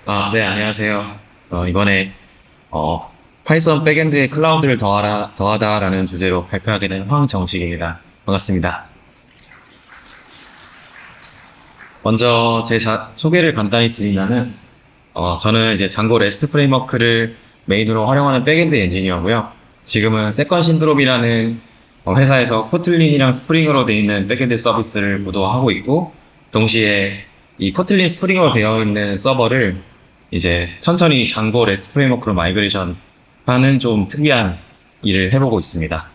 네, 안녕하세요. 이번에, 어, 파이썬 백엔드의 클라우드를 더하다라는 주제로 발표하게 된 황정식입니다. 반갑습니다. 먼저 소개를 간단히 드리면은, 저는 이제 장고 레스트 프레임워크를 메인으로 활용하는 백엔드 엔지니어고요. 지금은 세컨 신드롬이라는 회사에서 코틀린이랑 스프링으로 되어 있는 백엔드 서비스를 모두 하고 있고, 동시에 이 코틀린 스프링으로 되어 있는 서버를 이제 천천히 장고 레스트 프레임워크로 마이그레이션 하는 좀 특이한 일을 해보고 있습니다.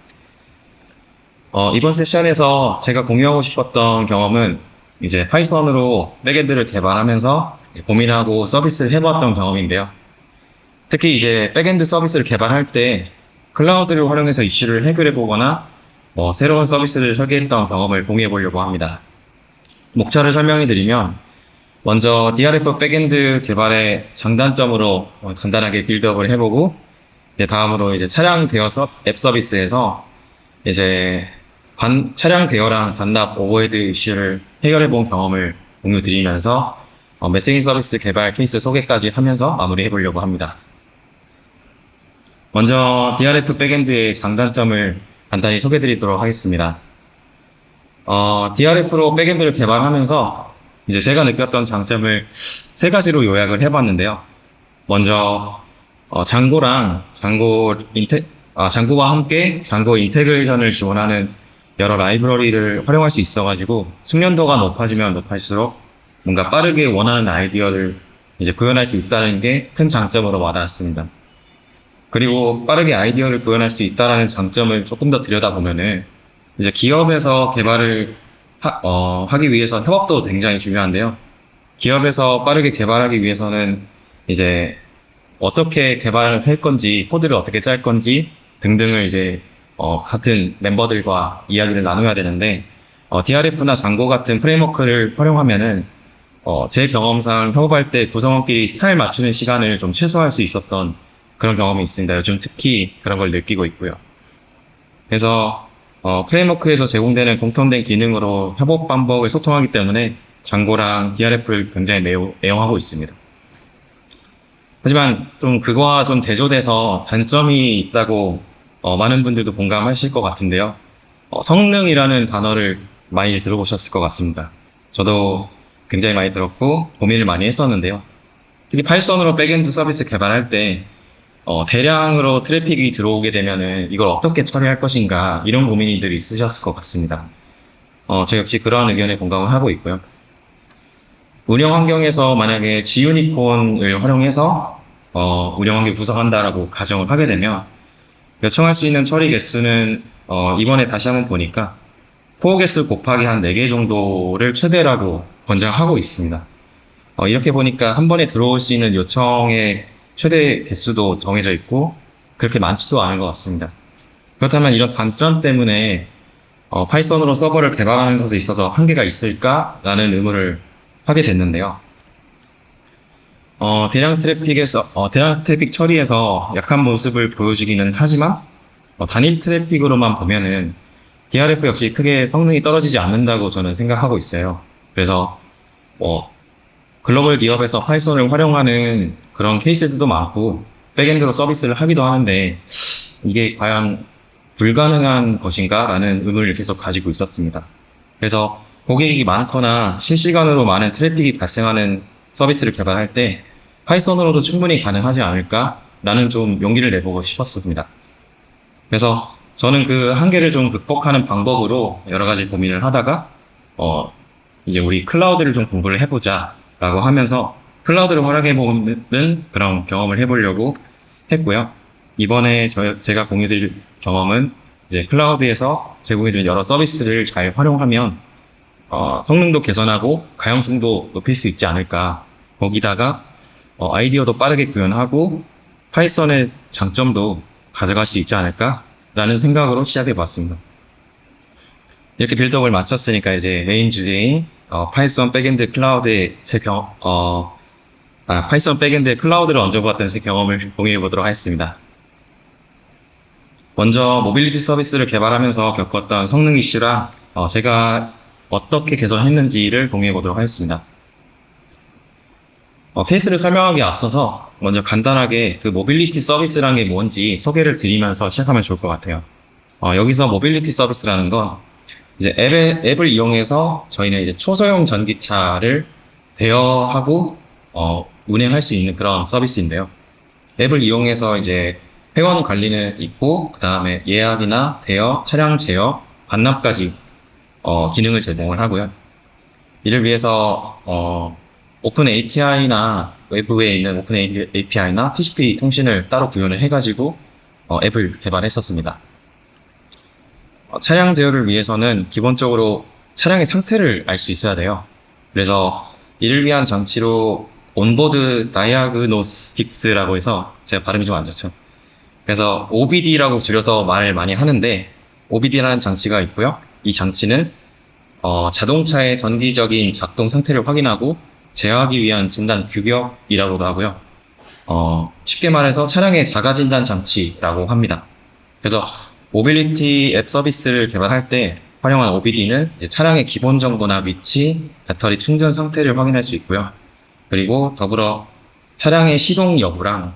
이번 세션에서 제가 공유하고 싶었던 경험은 이제 파이썬으로 백엔드를 개발하면서 고민하고 서비스를 해봤던 경험인데요. 특히 이제 백엔드 서비스를 개발할 때 클라우드를 활용해서 이슈를 해결해 보거나 새로운 서비스를 설계했던 경험을 공유해 보려고 합니다. 목차를 설명해 드리면 먼저 DRF 백엔드 개발의 장단점으로 간단하게 빌드업을 해보고 다음으로 이제 차량 대여 앱 서비스에서 이제 차량 대여랑 반납 오버헤드 이슈를 해결해 본 경험을 공유 드리면서 메시지 서비스 개발 케이스 소개까지 하면서 마무리해 보려고 합니다. 먼저 DRF 백엔드의 장단점을 간단히 소개해 드리도록 하겠습니다. DRF로 백엔드를 개발하면서 이제 제가 느꼈던 장점을 세 가지로 요약을 해봤는데요. 먼저 장고와 함께 장고 인테그레이션을 지원하는 여러 라이브러리를 활용할 수 있어가지고 숙련도가 높아지면 높아질수록 뭔가 빠르게 원하는 아이디어를 이제 구현할 수 있다는 게 큰 장점으로 와닿았습니다. 그리고 빠르게 아이디어를 구현할 수 있다는 장점을 조금 더 들여다보면은 이제 기업에서 개발을 하기 위해서 협업도 굉장히 중요한데요. 기업에서 빠르게 개발하기 위해서는 이제 어떻게 개발을 할 건지, 코드를 어떻게 짤 건지 등등을 이제 같은 멤버들과 이야기를 나눠야 되는데 DRF나 장고 같은 프레임워크를 활용하면은 제 경험상 협업할 때 구성원끼리 스타일 맞추는 시간을 좀 최소화할 수 있었던 그런 경험이 있습니다. 요즘 특히 그런 걸 느끼고 있고요. 그래서 프레임워크에서 제공되는 공통된 기능으로 협업 방법을 소통하기 때문에 장고랑 DRF를 굉장히 애용하고 있습니다. 하지만 좀 그거와 좀 대조돼서 단점이 있다고 많은 분들도 공감하실 것 같은데요. 성능이라는 단어를 많이 들어보셨을 것 같습니다. 저도 굉장히 많이 들었고 고민을 많이 했었는데요. 특히 파이썬으로 백엔드 서비스 개발할 때 대량으로 트래픽이 들어오게 되면은 이걸 어떻게 처리할 것인가 이런 고민이들 있으셨을 것 같습니다. 저 역시 그러한 의견에 공감을 하고 있고요. 운영 환경에서 만약에 G유니콘을 활용해서 운영 환경 구성한다라고 가정을 하게 되면 요청할 수 있는 처리 개수는 이번에 다시 한번 보니까 코어 개수 곱하기 한 4개 정도를 최대라고 권장하고 있습니다. 이렇게 보니까 한 번에 들어올 수 있는 요청의 최대 개수도 정해져 있고 그렇게 많지도 않은 것 같습니다. 그렇다면 이런 단점 때문에 파이썬으로 서버를 개발하는 것에 있어서 한계가 있을까라는 의문을 하게 됐는데요. 대량 트래픽 처리에서 약한 모습을 보여주기는 하지만 단일 트래픽으로만 보면은 DRF 역시 크게 성능이 떨어지지 않는다고 저는 생각하고 있어요. 그래서 글로벌 기업에서 파이썬을 활용하는 그런 케이스들도 많고 백엔드로 서비스를 하기도 하는데 이게 과연 불가능한 것인가 라는 의문을 계속 가지고 있었습니다. 그래서 고객이 많거나 실시간으로 많은 트래픽이 발생하는 서비스를 개발할 때 파이썬으로도 충분히 가능하지 않을까 라는 좀 용기를 내보고 싶었습니다. 그래서 저는 그 한계를 좀 극복하는 방법으로 여러 가지 고민을 하다가 이제 우리 클라우드를 좀 공부를 해보자 라고 하면서 클라우드를 활용해보는 그런 경험을 해보려고 했고요. 이번에 제가 공유드릴 경험은 이제 클라우드에서 제공해주는 여러 서비스를 잘 활용하면 성능도 개선하고 가용성도 높일 수 있지 않을까. 거기다가 아이디어도 빠르게 구현하고 파이썬의 장점도 가져갈 수 있지 않을까 라는 생각으로 시작해봤습니다. 이렇게 빌드업을 마쳤으니까 이제 메인 주제인 파이썬 백엔드 클라우드의 파이썬 백엔드 클라우드를 얹어보았던 제 경험을 공유해 보도록 하겠습니다. 먼저 모빌리티 서비스를 개발하면서 겪었던 성능 이슈랑 제가 어떻게 개선했는지를 공유해 보도록 하겠습니다. 케이스를 설명하기에 앞서서 먼저 간단하게 그 모빌리티 서비스라는 게 뭔지 소개를 드리면서 시작하면 좋을 것 같아요. 여기서 모빌리티 서비스라는 건 이제 앱을 이용해서 저희는 이제 초소형 전기차를 대여하고 운행할 수 있는 그런 서비스인데요. 앱을 이용해서 이제 회원 관리는 있고 그 다음에 예약이나 대여, 차량 제어, 반납까지 기능을 제공을 하고요. 이를 위해서 오픈 API나 외부에 있는 오픈 API나 TCP 통신을 따로 구현을 해가지고 앱을 개발했었습니다. 차량 제어를 위해서는 기본적으로 차량의 상태를 알 수 있어야 돼요. 그래서 이를 위한 장치로 온보드 다이아그노스틱스라고 해서 제가 발음이 좀 안 좋죠. 그래서 OBD라고 줄여서 말을 많이 하는데 OBD라는 장치가 있고요. 이 장치는 자동차의 전기적인 작동 상태를 확인하고 제어하기 위한 진단 규격이라고도 하고요. 쉽게 말해서 차량의 자가 진단 장치라고 합니다. 그래서 모빌리티 앱 서비스를 개발할 때 활용한 OBD는 이제 차량의 기본 정보나 위치, 배터리 충전 상태를 확인할 수 있고요. 그리고 더불어 차량의 시동 여부랑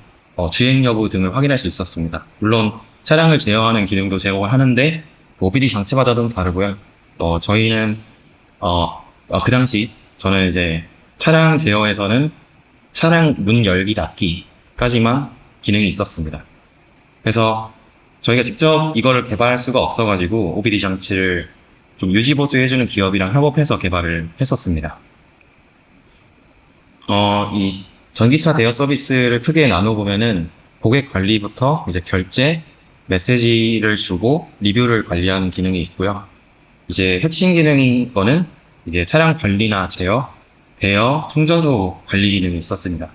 주행 여부 등을 확인할 수 있었습니다. 물론 차량을 제어하는 기능도 제공을 하는데 OBD 장치마다 좀 다르고요. 저희는 그 당시 저는 이제 차량 제어에서는 차량 문 열기 닫기까지만 기능이 있었습니다. 그래서 저희가 직접 이거를 개발할 수가 없어가지고 OBD 장치를 좀 유지 보수해주는 기업이랑 협업해서 개발을 했었습니다. 이 전기차 대여 서비스를 크게 나눠보면은 고객 관리부터 이제 결제, 메시지를 주고 리뷰를 관리하는 기능이 있고요. 이제 핵심 기능인 거는 이제 차량 관리나 제어, 대여, 충전소 관리 기능이 있었습니다.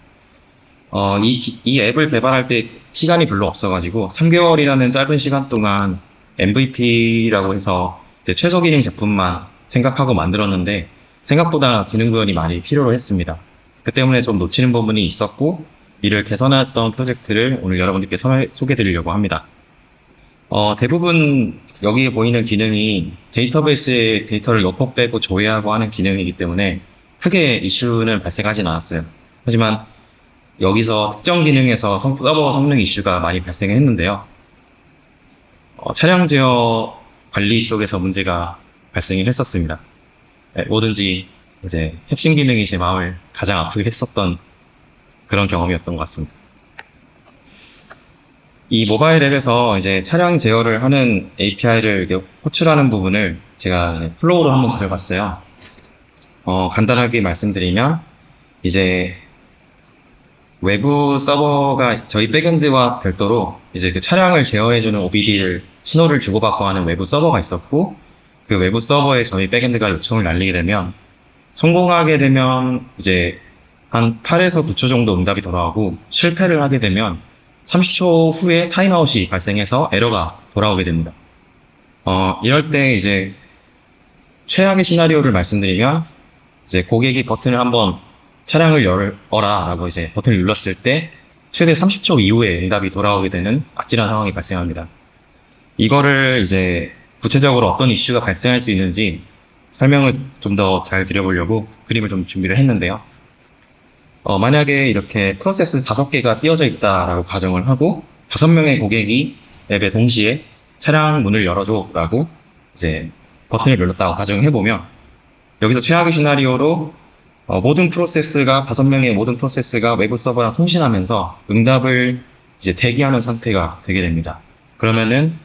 이 앱을 개발할 때 시간이 별로 없어가지고 3개월이라는 짧은 시간 동안 MVP라고 해서 최소 기능 제품만 생각하고 만들었는데 생각보다 기능 구현이 많이 필요로 했습니다. 그 때문에 좀 놓치는 부분이 있었고 이를 개선했던 프로젝트를 오늘 여러분들께 소개해드리려고 합니다. 대부분 여기에 보이는 기능이 데이터베이스에 데이터를 넣고 빼고 조회하고 하는 기능이기 때문에 크게 이슈는 발생하진 않았어요. 하지만 여기서 특정 기능에서 서버 성능 이슈가 많이 발생했는데요. 차량 제어 관리 쪽에서 문제가 발생을 했었습니다. 뭐든지 이제 핵심 기능이 제 마음을 가장 아프게 했었던 그런 경험이었던 것 같습니다. 이 모바일 앱에서 이제 차량 제어를 하는 API를 호출하는 부분을 제가 플로우로 한번 그려봤어요. 간단하게 말씀드리면 이제 외부 서버가 저희 백엔드와 별도로 이제 그 차량을 제어해주는 OBD를 신호를 주고받고 하는 외부 서버가 있었고 그 외부 서버에 저희 백엔드가 요청을 날리게 되면 성공하게 되면 이제 한 8에서 9초 정도 응답이 돌아오고 실패를 하게 되면 30초 후에 타임아웃이 발생해서 에러가 돌아오게 됩니다. 이럴 때 이제 최악의 시나리오를 말씀드리면 이제 고객이 버튼을 한번 차량을 열어라 라고 이제 버튼을 눌렀을 때 최대 30초 이후에 응답이 돌아오게 되는 아찔한 상황이 발생합니다. 이거를 이제 구체적으로 어떤 이슈가 발생할 수 있는지 설명을 좀 더 잘 드려보려고 그림을 좀 준비를 했는데요. 만약에 이렇게 프로세스 5개가 띄워져 있다라고 가정을 하고 5명의 고객이 앱에 동시에 차량 문을 열어줘 라고 이제 버튼을 눌렀다고 가정을 해보면 여기서 최악의 시나리오로 모든 프로세스가 5명의 모든 프로세스가 외부 서버랑 통신하면서 응답을 이제 대기하는 상태가 되게 됩니다. 그러면은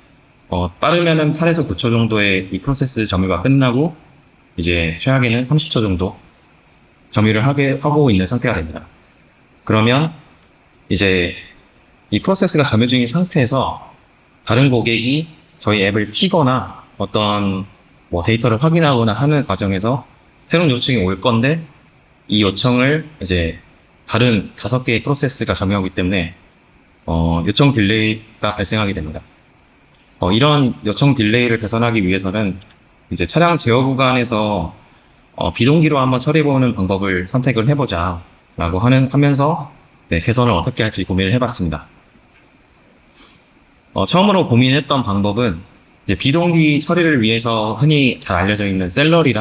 빠르면은 8에서 9초 정도의 이 프로세스 점유가 끝나고 이제 최악에는 30초 정도 점유를 하고 있는 상태가 됩니다. 그러면 이제 이 프로세스가 점유 중인 상태에서 다른 고객이 저희 앱을 키거나 어떤 데이터를 확인하거나 하는 과정에서 새로운 요청이 올 건데 이 요청을 이제 다른 5개의 프로세스가 점유하기 때문에 요청 딜레이가 발생하게 됩니다. 이런 요청 딜레이를 개선하기 위해서는 이제 차량 제어 구간에서 비동기로 한번 처리해보는 방법을 선택을 해보자 라고 하면서 개선을 어떻게 할지 고민을 해봤습니다. 처음으로 고민했던 방법은 이제 비동기 처리를 위해서 흔히 잘 알려져 있는 셀러리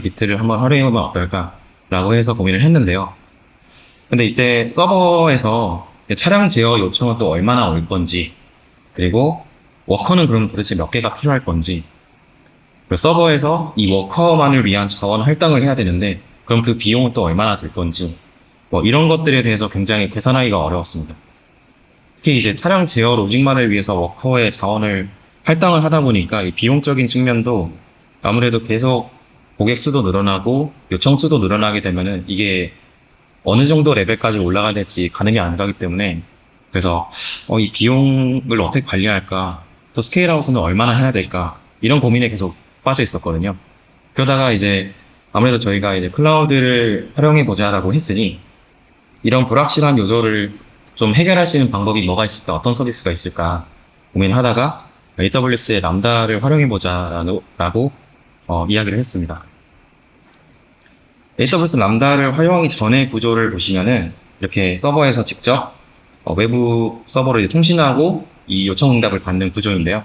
비트를 한번 활용해보면 어떨까 라고 해서 고민을 했는데요. 근데 이때 서버에서 차량 제어 요청은 또 얼마나 올 건지, 그리고 워커는 그럼 도대체 몇 개가 필요할 건지, 그리고 서버에서 이 워커만을 위한 자원 할당을 해야 되는데, 그럼 그 비용은 또 얼마나 들 건지, 뭐 이런 것들에 대해서 굉장히 계산하기가 어려웠습니다. 특히 이제 차량 제어 로직만을 위해서 워커의 자원을 할당을 하다 보니까 이 비용적인 측면도 아무래도 계속 고객 수도 늘어나고 요청 수도 늘어나게 되면은 이게 어느 정도 레벨까지 올라가야 될지 가늠이 안 가기 때문에 그래서 이 비용을 어떻게 관리할까 또 스케일아웃은 얼마나 해야 될까 이런 고민에 계속 빠져 있었거든요. 그러다가 이제 아무래도 저희가 이제 클라우드를 활용해 보자라고 했으니 이런 불확실한 요소를 좀 해결할 수 있는 방법이 뭐가 있을까, 어떤 서비스가 있을까 고민하다가 AWS의 람다를 활용해 보자라고 이야기를 했습니다. AWS 람다를 활용하기 전의 구조를 보시면은 이렇게 서버에서 직접 외부 서버로 이제 통신하고 이 요청 응답을 받는 구조인데요.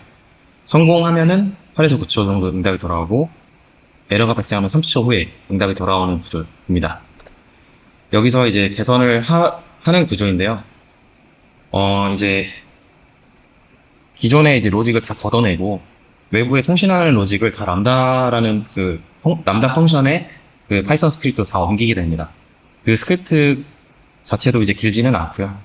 성공하면은 8에서 9초 정도 응답이 돌아오고 에러가 발생하면 30초 후에 응답이 돌아오는 구조입니다. 여기서 이제 개선을 하는 구조인데요. 이제 기존의 이제 로직을 다 걷어내고 외부에 통신하는 로직을 다 람다라는 그 람다 펑션에 그 파이썬 스크립트로 다 옮기게 됩니다. 그 스크립트 자체도 이제 길지는 않고요.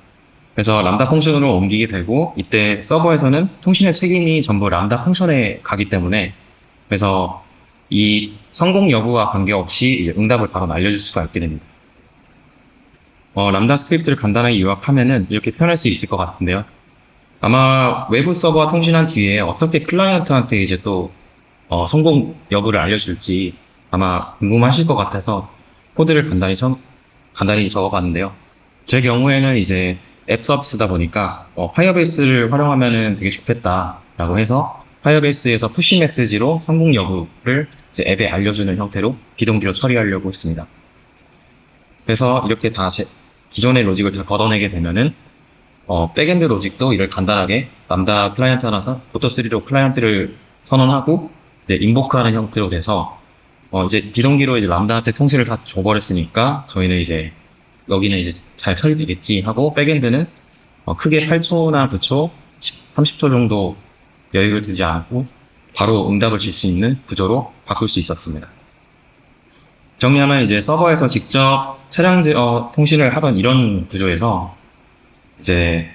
그래서 람다 펑션으로 옮기게 되고 이때 서버에서는 통신의 책임이 전부 람다 펑션에 가기 때문에 그래서 이 성공 여부와 관계없이 이제 응답을 바로 알려줄 수가 있게 됩니다. 람다 스크립트를 간단하게 요약하면은 이렇게 표현할 수 있을 것 같은데요. 아마 외부 서버와 통신한 뒤에 어떻게 클라이언트한테 이제 또 성공 여부를 알려줄지 아마 궁금하실 것 같아서 코드를 간단히 적어봤는데요. 제 경우에는 이제 앱 서비스다 보니까 파이어베이스를 활용하면은 되게 좋겠다라고 해서 파이어베이스에서 푸시 메시지로 성공 여부를 이제 앱에 알려주는 형태로 비동기로 처리하려고 했습니다. 그래서 이렇게 다 기존의 로직을 다 걷어내게 되면은 백엔드 로직도 이를 간단하게 람다 클라이언트 하나서 보터3로 클라이언트를 선언하고 이제 인보크하는 형태로 돼서 이제 비동기로 이제 람다한테 통신을 다 줘버렸으니까 저희는 이제 여기는 이제 잘 처리되겠지 하고 백엔드는 크게 8초나 9초, 30초 정도 여유를 두지 않고 바로 응답을 줄 수 있는 구조로 바꿀 수 있었습니다. 정리하면 이제 서버에서 직접 차량 제어 통신을 하던 이런 구조에서 이제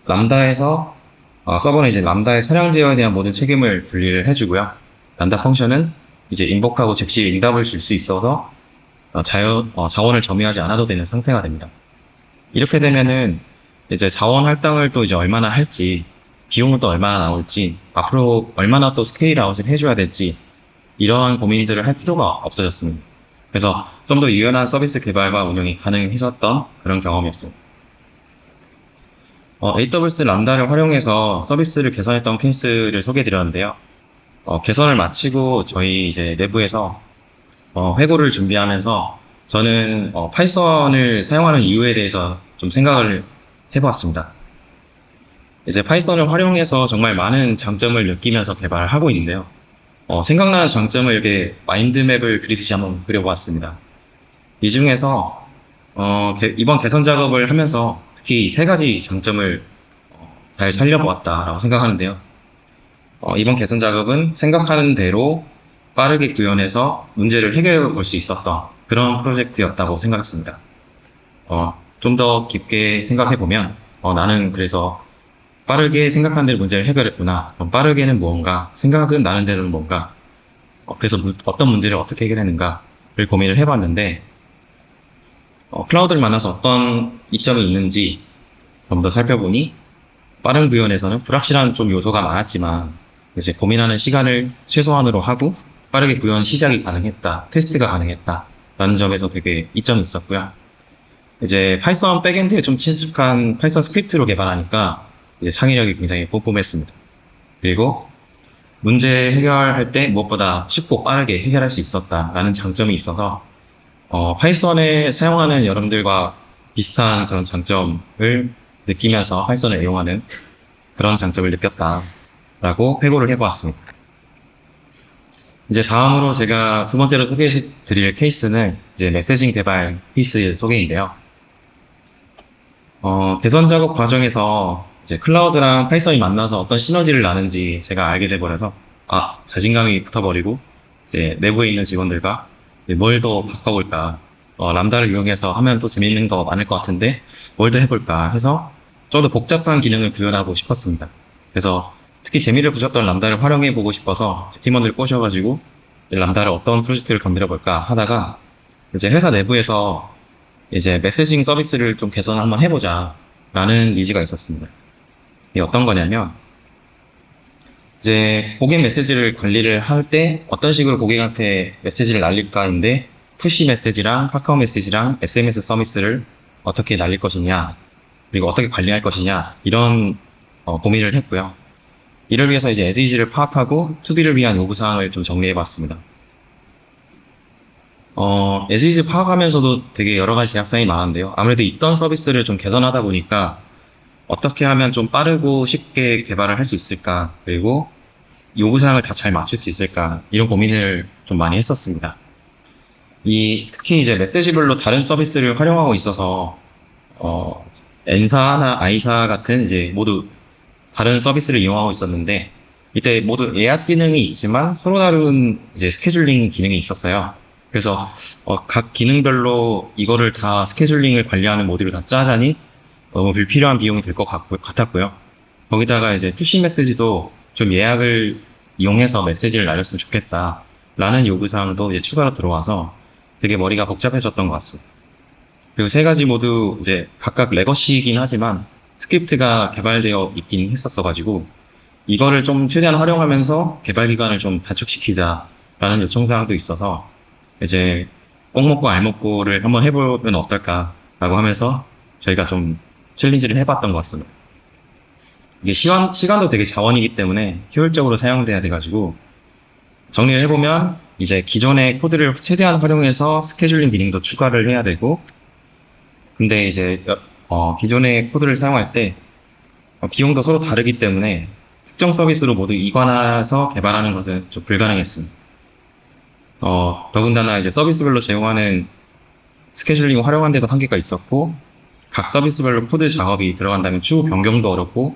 람다에서 서버는 이제 람다의 차량 제어에 대한 모든 책임을 분리를 해주고요. 람다 펑션은 이제 인복하고 즉시 응답을 줄 수 있어서 자원을 점유하지 않아도 되는 상태가 됩니다. 이렇게 되면은 이제 자원 할당을 또 이제 얼마나 할지, 비용은 또 얼마나 나올지, 앞으로 얼마나 또 스케일 아웃을 해줘야 될지 이러한 고민들을 할 필요가 없어졌습니다. 그래서 좀 더 유연한 서비스 개발과 운영이 가능해졌던 그런 경험이었습니다. AWS 람다를 활용해서 서비스를 개선했던 케이스를 소개해드렸는데요. 개선을 마치고 저희 이제 내부에서 회고를 준비하면서 저는 파이썬을 사용하는 이유에 대해서 좀 생각을 해보았습니다. 이제 파이썬을 활용해서 정말 많은 장점을 느끼면서 개발을 하고 있는데요. 생각나는 장점을 이렇게 마인드맵을 그리듯이 한번 그려보았습니다. 이 중에서 이번 개선 작업을 하면서 특히 이 세 가지 장점을 잘 살려보았다라고 생각하는데요. 이번 개선 작업은 생각하는 대로 빠르게 구현해서 문제를 해결해 볼 수 있었던 그런 프로젝트였다고 생각했습니다. 좀 더 깊게 생각해 보면 나는 그래서 빠르게 생각하는 대로 문제를 해결했구나. 그럼 빠르게는 뭔가, 생각은 나는 대로는 뭔가, 그래서 어떤 문제를 어떻게 해결했는가를 고민을 해봤는데 클라우드를 만나서 어떤 이점이 있는지 좀 더 살펴보니 빠른 구현에서는 불확실한 좀 요소가 많았지만 이제 고민하는 시간을 최소한으로 하고 빠르게 구현 시작이 가능했다, 테스트가 가능했다 라는 점에서 되게 이점이 있었고요. 이제 파이썬 백엔드에 좀 친숙한 파이썬 스크립트로 개발하니까 이제 창의력이 굉장히 뿜뿜했습니다. 그리고 문제 해결할 때 무엇보다 쉽고 빠르게 해결할 수 있었다라는 장점이 있어서 파이썬에 사용하는 여러분들과 비슷한 그런 장점을 느끼면서 파이썬을 이용하는 그런 장점을 느꼈다라고 회고를 해보았습니다. 이제 다음으로 제가 두 번째로 소개해 드릴 케이스는 이제 메시징 개발 케이스 소개인데요. 개선 작업 과정에서 이제 클라우드랑 파이썬이 만나서 어떤 시너지를 나는지 제가 알게 돼버려서, 자신감이 붙어버리고, 이제 내부에 있는 직원들과 뭘 더 바꿔볼까, 람다를 이용해서 하면 또 재밌는 거 많을 것 같은데, 뭘 더 해볼까 해서 좀 더 복잡한 기능을 구현하고 싶었습니다. 그래서 특히 재미를 붙였던 람다를 활용해보고 싶어서 팀원들 꼬셔가지고, 이 람다를 어떤 프로젝트를 건드려볼까 하다가, 이제 회사 내부에서 이제 메시징 서비스를 좀 개선 한번 해보자 라는 니즈가 있었습니다. 이게 어떤 거냐면 이제 고객 메시지를 관리를 할 때 어떤 식으로 고객한테 메시지를 날릴까인데 푸시 메시지랑 카카오 메시지랑 SMS 서비스를 어떻게 날릴 것이냐 그리고 어떻게 관리할 것이냐 이런 고민을 했고요. 이를 위해서 이제 SEG를 파악하고 투비를 위한 요구사항을 좀 정리해봤습니다. SEG 파악하면서도 되게 여러 가지 제약사항이 많은데요. 아무래도 있던 서비스를 좀 개선하다 보니까 어떻게 하면 좀 빠르고 쉽게 개발을 할 수 있을까, 그리고 요구사항을 다 잘 맞출 수 있을까, 이런 고민을 좀 많이 했었습니다. 특히 이제 메시지별로 다른 서비스를 활용하고 있어서, N사나 I사 같은 이제 모두 다른 서비스를 이용하고 있었는데, 이때 모두 예약 기능이 있지만 서로 다른 이제 스케줄링 기능이 있었어요. 그래서 각 기능별로 이거를 다 스케줄링을 관리하는 모듈을 다 짜자니 너무 불필요한 비용이 될 것 같았고요. 거기다가 이제 푸시 메시지도 좀 예약을 이용해서 메시지를 날렸으면 좋겠다 라는 요구사항도 이제 추가로 들어와서 되게 머리가 복잡해졌던 것 같습니다. 그리고 세 가지 모두 이제 각각 레거시이긴 하지만 스크립트가 개발되어 있긴 했었어가지고 이거를 좀 최대한 활용하면서 개발 기간을 좀 단축시키자 라는 요청사항도 있어서 이제 꼭 먹고 알 먹고를 한번 해보면 어떨까라고 하면서 저희가 좀 챌린지를 해봤던 것 같습니다. 이게 시간도 되게 자원이기 때문에 효율적으로 사용돼야 돼가지고 정리를 해보면 이제 기존의 코드를 최대한 활용해서 스케줄링 기능도 추가를 해야 되고 근데 이제 기존의 코드를 사용할 때 비용도 서로 다르기 때문에 특정 서비스로 모두 이관해서 개발하는 것은 좀 불가능했습니다. 더군다나 이제 서비스별로 제공하는 스케줄링을 활용하는 데도 한계가 있었고 각 서비스별로 코드 작업이 들어간다면 추후 변경도 어렵고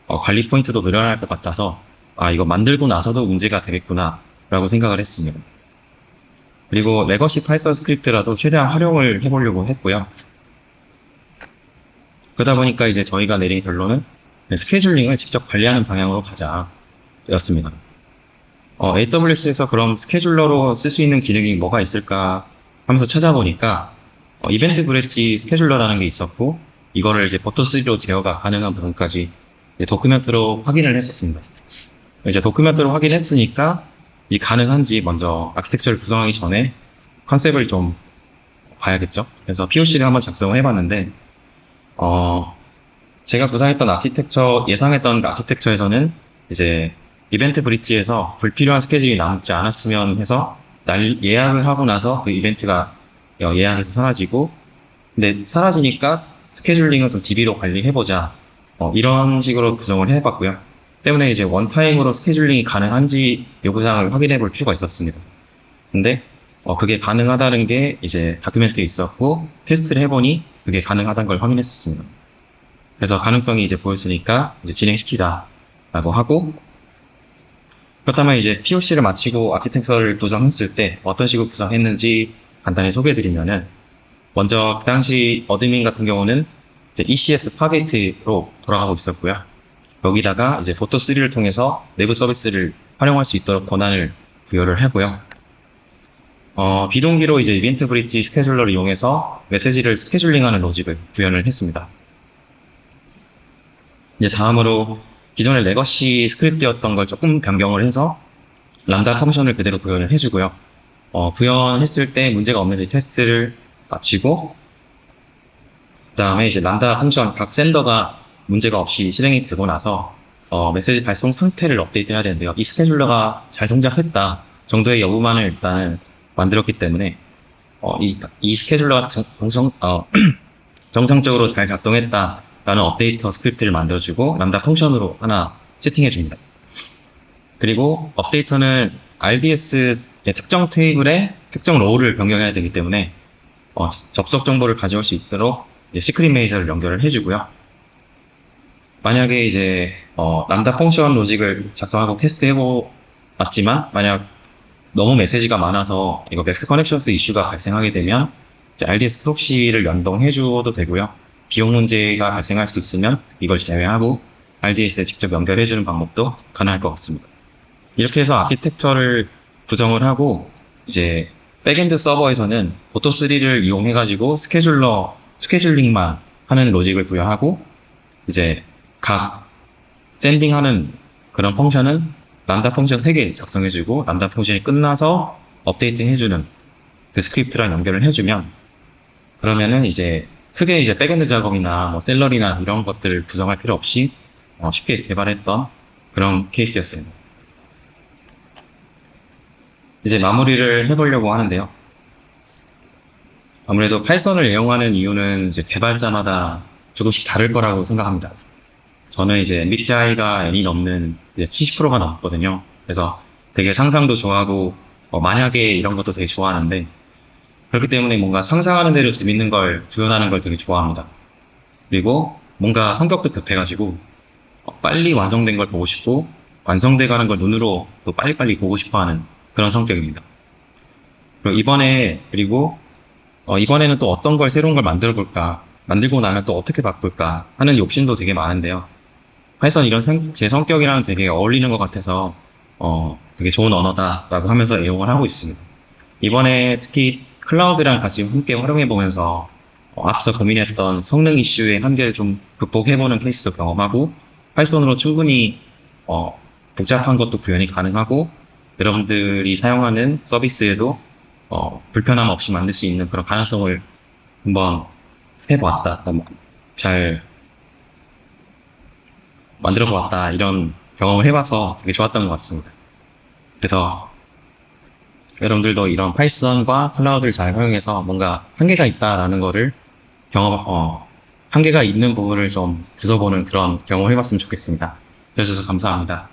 관리 포인트도 늘어날 것 같아서 이거 만들고 나서도 문제가 되겠구나 라고 생각을 했습니다. 그리고 레거시 파이썬 스크립트라도 최대한 활용을 해보려고 했고요. 그러다 보니까 이제 저희가 내린 결론은 스케줄링을 직접 관리하는 방향으로 가자 였습니다. AWS에서 그럼 스케줄러로 쓸 수 있는 기능이 뭐가 있을까 하면서 찾아보니까 이벤트 브릿지 스케줄러라는 게 있었고 이거를 이제 버터3로 제어가 가능한 부분까지 이제 도큐멘트로 확인을 했었습니다. 이제 도큐멘트로 확인했으니까 이 가능한지 먼저 아키텍처를 구성하기 전에 컨셉을 좀 봐야겠죠. 그래서 POC를 한번 작성을 해봤는데 제가 구상했던 아키텍처, 예상했던 아키텍처에서는 이제 이벤트 브릿지에서 불필요한 스케줄이 남지 않았으면 해서 예약을 하고 나서 그 이벤트가 예약에서 사라지고 근데 사라지니까 스케줄링을 좀 DB로 관리해보자 이런 식으로 구성을 해봤고요. 때문에 이제 원타임으로 스케줄링이 가능한지 요구사항을 확인해 볼 필요가 있었습니다. 근데 그게 가능하다는 게 이제 다큐멘트에 있었고 테스트를 해보니 그게 가능하다는 걸 확인했었습니다. 그래서 가능성이 이제 보였으니까 이제 진행시키자 라고 하고 그렇다면 이제 POC를 마치고 아키텍처를 구성했을 때 어떤 식으로 구성했는지 간단히 소개해드리면은 먼저 그 당시 어드민 같은 경우는 이제 ECS 파게이트로 돌아가고 있었고요. 여기다가 이제 보터3를 통해서 내부 서비스를 활용할 수 있도록 권한을 부여를 하고요. 비동기로 이제 이벤트 브릿지 스케줄러를 이용해서 메시지를 스케줄링하는 로직을 구현을 했습니다. 이제 다음으로 기존의 레거시 스크립트였던 걸 조금 변경을 해서 람다 펑션을 그대로 구현을 해주고요. 구현했을 때 문제가 없는지 테스트를 마치고 그 다음에 이제 람다 펑션 각 센더가 문제가 없이 실행이 되고 나서 메시지 발송 상태를 업데이트해야 되는데요. 이 스케줄러가 잘 동작했다 정도의 여부만을 일단은 만들었기 때문에 이 스케줄러가 정상적으로 잘 작동했다 라는 업데이터 스크립트를 만들어주고 람다 펑션으로 하나 세팅해줍니다. 그리고 업데이터는 RDS의 특정 테이블에 특정 로우를 변경해야 되기 때문에 접속 정보를 가져올 수 있도록 이제 시크릿 메이저를 연결을 해주고요. 만약에 이제 람다 펑션 로직을 작성하고 테스트해보 봤지만 만약 너무 메시지가 많아서 이거 맥스 커넥션스 이슈가 발생하게 되면 이제 RDS 프록시를 연동해 줘도 되고요. 비용 문제가 발생할 수 있으면 이걸 제외하고 RDS에 직접 연결해 주는 방법도 가능할 것 같습니다. 이렇게 해서 아키텍처를 구성을 하고 이제 백엔드 서버에서는 보토3를 이용해 가지고 스케줄링만 하는 로직을 부여하고 이제 각 샌딩하는 그런 펑션은 람다 펑션 3개 작성해주고 람다 펑션이 끝나서 업데이팅 해주는 그 스크립트랑 연결을 해주면 그러면은 이제 크게 이제 백엔드 작업이나 뭐 셀러리나 이런 것들을 구성할 필요 없이 쉽게 개발했던 그런 케이스였습니다. 이제 마무리를 해보려고 하는데요. 아무래도 파이썬을 애용하는 이유는 이제 개발자마다 조금씩 다를 거라고 생각합니다. 저는 이제 MBTI가 N이 넘는 70%가 넘거든요. 그래서 되게 상상도 좋아하고 만약에 이런 것도 되게 좋아하는데 그렇기 때문에 뭔가 상상하는 대로 재밌는 걸 구현하는 걸 되게 좋아합니다. 그리고 뭔가 성격도 급해가지고 빨리 완성된 걸 보고 싶고 완성돼 가는 걸 눈으로 또 빨리빨리 보고 싶어하는 그런 성격입니다. 그리고 이번에는 또 어떤 걸 새로운 걸 만들어 볼까, 만들고 나면 또 어떻게 바꿀까 하는 욕심도 되게 많은데요. 파이썬 제 성격이랑 되게 어울리는 것 같아서 되게 좋은 언어다라고 하면서 애용을 하고 있습니다. 이번에 특히 클라우드랑 같이 함께 활용해 보면서 앞서 고민했던 성능 이슈의 한계를 좀 극복해보는 케이스도 경험하고 파이썬으로 충분히 복잡한 것도 구현이 가능하고 여러분들이 사용하는 서비스에도 불편함 없이 만들 수 있는 그런 가능성을 한번 해보았다. 잘 만들어 보았다. 이런 경험을 해봐서 되게 좋았던 것 같습니다. 그래서 여러분들도 이런 파이썬과 클라우드를 잘 활용해서 뭔가 한계가 있다라는 거를 한계가 있는 부분을 좀 부숴보는 그런 경험을 해봤으면 좋겠습니다. 들어주셔서 감사합니다.